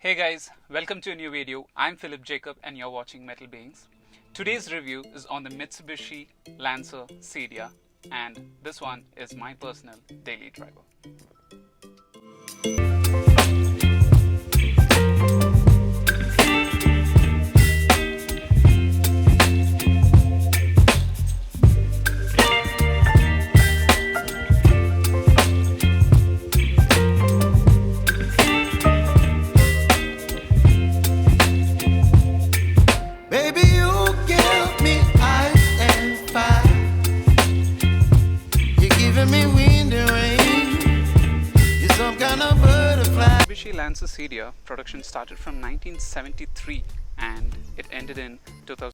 Hey guys, welcome to a new video. I'm Philip Jacob and you're watching Metal Beings. Today's review is on the Mitsubishi Lancer Cedia, and this one is my personal daily driver. Mitsubishi Lancer Cedia production started from 1973 and it ended in 2000.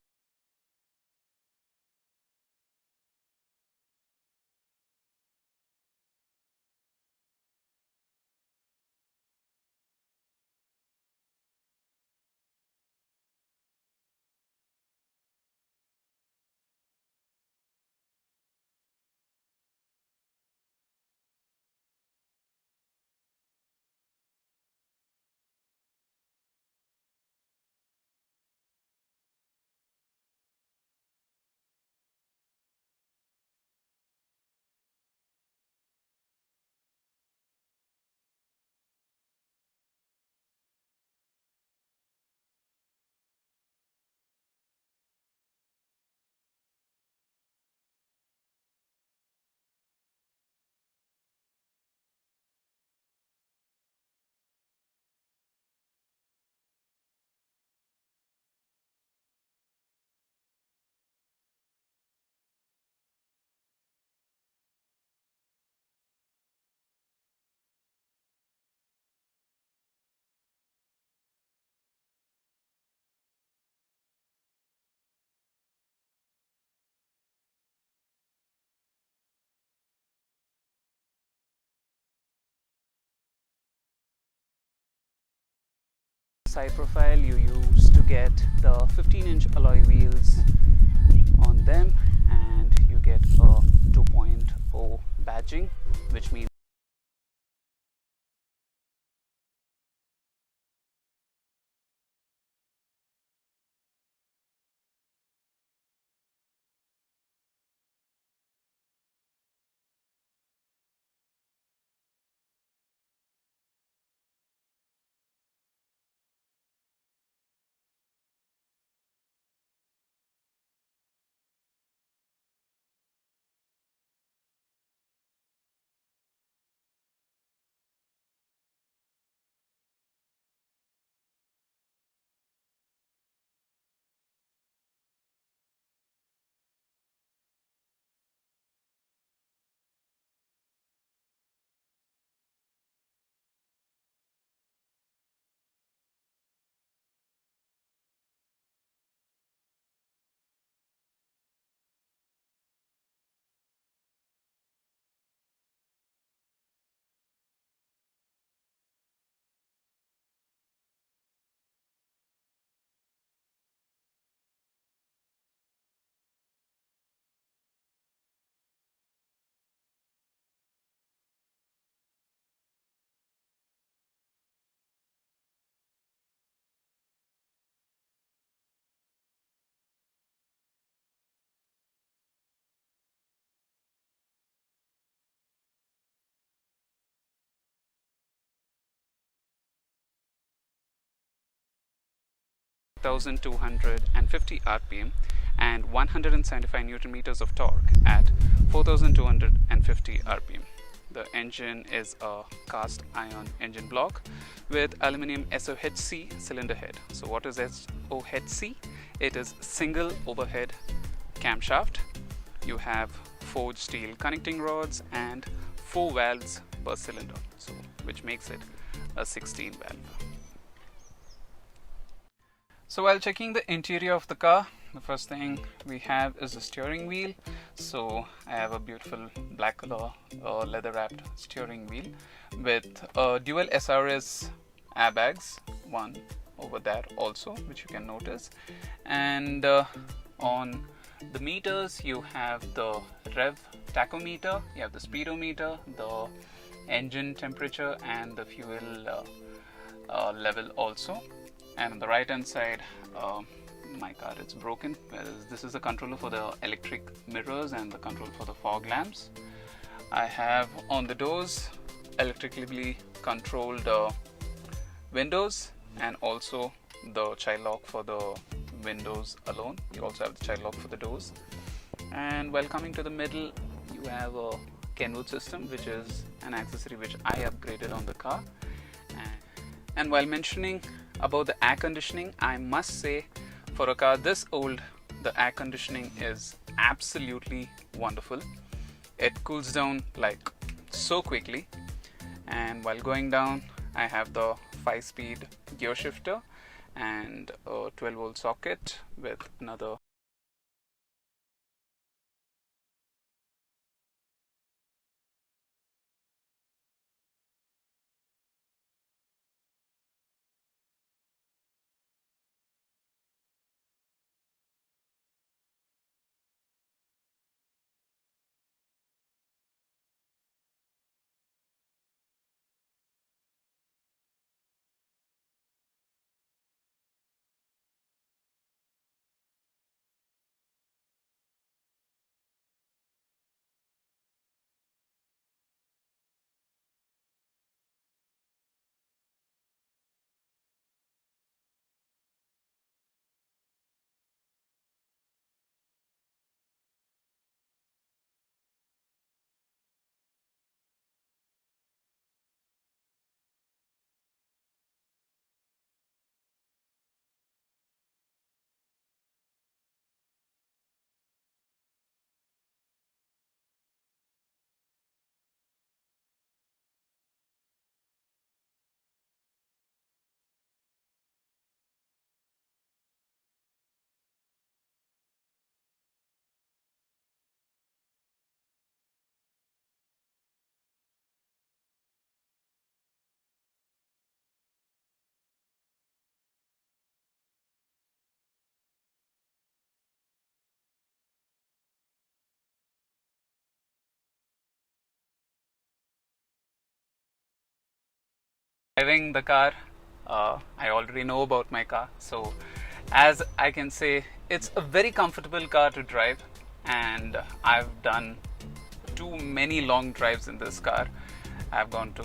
Side profile, you used to get the 15-inch alloy wheels on them, and you get a 2.0 badging, which means (1,250 RPM) and 175 Newton meters of torque at 4,250 RPM. The engine is a cast iron engine block with aluminum SOHC cylinder head. So what is SOHC? It is single overhead camshaft. You have forged steel connecting rods and 4 valves per cylinder, so which makes it a 16 valve. So while checking the interior of the car, the first thing we have is the steering wheel. So I have a beautiful black color leather wrapped steering wheel with dual SRS airbags, one over there also, which you can notice. And on the meters you have the rev tachometer, you have the speedometer, the engine temperature and the fuel level also. And on the right hand side, my car is broken. This is the controller for the electric mirrors and the control for the fog lamps. I have on the doors electrically controlled windows, and also the child lock for the windows alone. You also have the child lock for the doors. And while coming to the middle, you have a Kenwood system, which is an accessory which I upgraded on the car. And while mentioning about the air conditioning, I must say, for a car this old, the air conditioning is absolutely wonderful. It cools down like so quickly. And while going down, I have the 5-speed gear shifter and a 12-volt socket with another driving the car. I already know about my car, so as I can say, it's a very comfortable car to drive, and I've done too many long drives in this car. I've gone to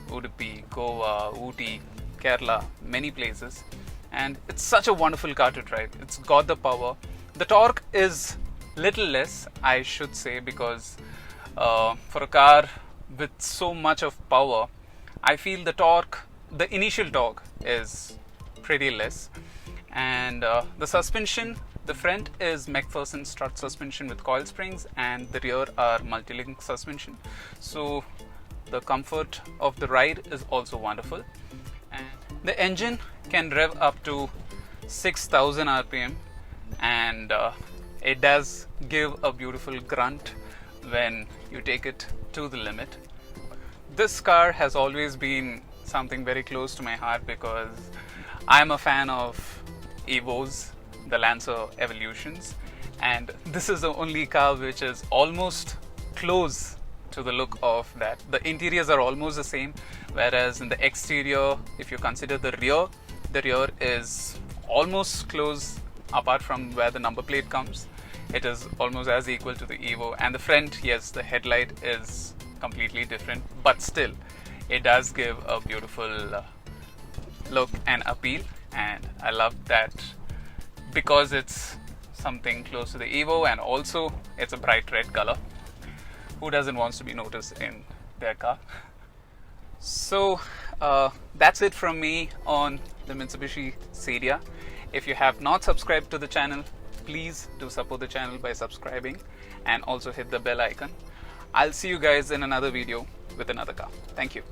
Udupi, Goa, Ooty, Kerala, many places, and it's such a wonderful car to drive. It's got the power. The torque is little less, I should say, because for a car with so much of power, I feel the torque, the initial torque is pretty less. And the suspension, the front is McPherson strut suspension with coil springs, and the rear are multi-link suspension. So the comfort of the ride is also wonderful. And the engine can rev up to 6,000 RPM, and it does give a beautiful grunt when you take it to the limit. This car has always been something very close to my heart because I'm a fan of Evos, the Lancer Evolutions, and this is the only car which is almost close to the look of that. The interiors are almost the same, whereas in the exterior, if you consider the rear is almost close apart from where the number plate comes. It is almost as equal to the Evo, and the front, yes, the headlight is completely different, but still it does give a beautiful look and appeal, and I love that because it's something close to the Evo, and also it's a bright red color. Who doesn't want to be noticed in their car? So that's it from me on the Mitsubishi Cedia. If you have not subscribed to the channel, please do support the channel by subscribing and also hit the bell icon. I'll see you guys in another video with another car. Thank you.